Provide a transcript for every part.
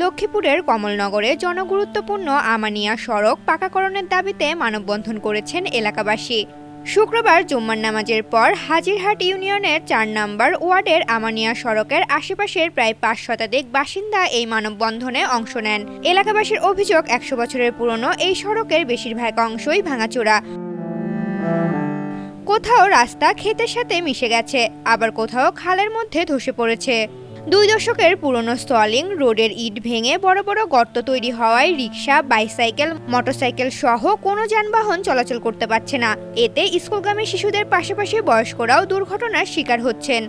লক্ষ্মীপুরের কমলনগরে জনগুরুত্বপূর্ণ আমানিয়া সড়ক পাকাকরণের দাবিতে মানববন্ধন করেছেন এলাকাবাসী। শুক্রবার জুম্মার নামাজের পর হাজিরহাট ইউনিয়নের ৪ নম্বর ওয়ার্ডের আমানিয়া সড়কের আশেপাশের প্রায় ৫ শতাধিক বাসিন্দা এই মানববন্ধনে অংশ নেন। এলাকাবাসীর অভিযোগ, ১০০ বছরের পুরনো এই সড়কের বেশিরভাগ অংশই ভাঙাচোরা। কোথাও রাস্তা ক্ষেতের সাথে মিশে গেছে, আবার কোথাও খালের মধ্যে ধসে পড়েছে। ২ দশকের পুরনো স্থলিং রোডের ইট ভেঙে বড় বড় গর্ত তৈরি হওয়ায় রিকশা, বাইসাইকেল, মোটরসাইকেল সহ কোনো যানবাহন চলাচল করতে পারছে না। এতে স্কুলগামী শিশুদের পাশাপাশি বয়স্করাও দুর্ঘটনার শিকার হচ্ছেন।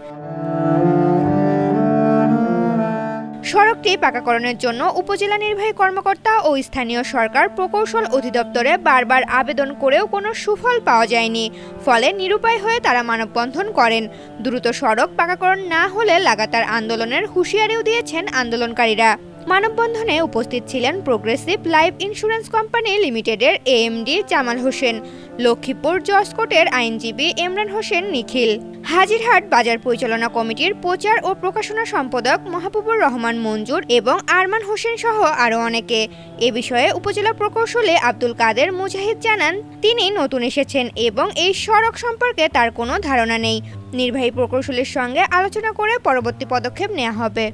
সড়কটি পাকাকরণের জন্য উপজেলা নির্বাহী কর্মকর্তা ও স্থানীয় সরকার প্রকৌশল অধিদপ্তরে বারবার আবেদন করেও কোনো সুফল পাওয়া যায়নি। ফলে নিরুপায় হয়ে তারা মানববন্ধন করেন। দ্রুত সড়ক পাকাকরণ না হলে লাগাতার আন্দোলনের হুঁশিয়ারিও দিয়েছেন আন্দোলনকারীরা। মানববন্ধনে উপস্থিত ছিলেন প্রোগ্রেসিভ লাইফ ইন্স্যুরেন্স কোম্পানি লিমিটেডের এএমডি জামাল হোসেন, লক্ষ্মীপুর জজকোর্টের আইনজীবী ইমরান হোসেন নিখিল, হাজিরহাট বাজার পরিচালনা কমিটির প্রচার ও প্রকাশনা সম্পাদক মাহবুবুর রহমান মঞ্জুর এবং আরমান হোসেন সহ আরও অনেকে। এ বিষয়ে উপজেলা প্রকৌশলী আব্দুল কাদের মুজাহিদ জানান, তিনি নতুন এসেছেন এবং এই সড়ক সম্পর্কে তার কোনো ধারণা নেই। নির্বাহী প্রকৌশলীর সঙ্গে আলোচনা করে পরবর্তী পদক্ষেপ নেওয়া হবে।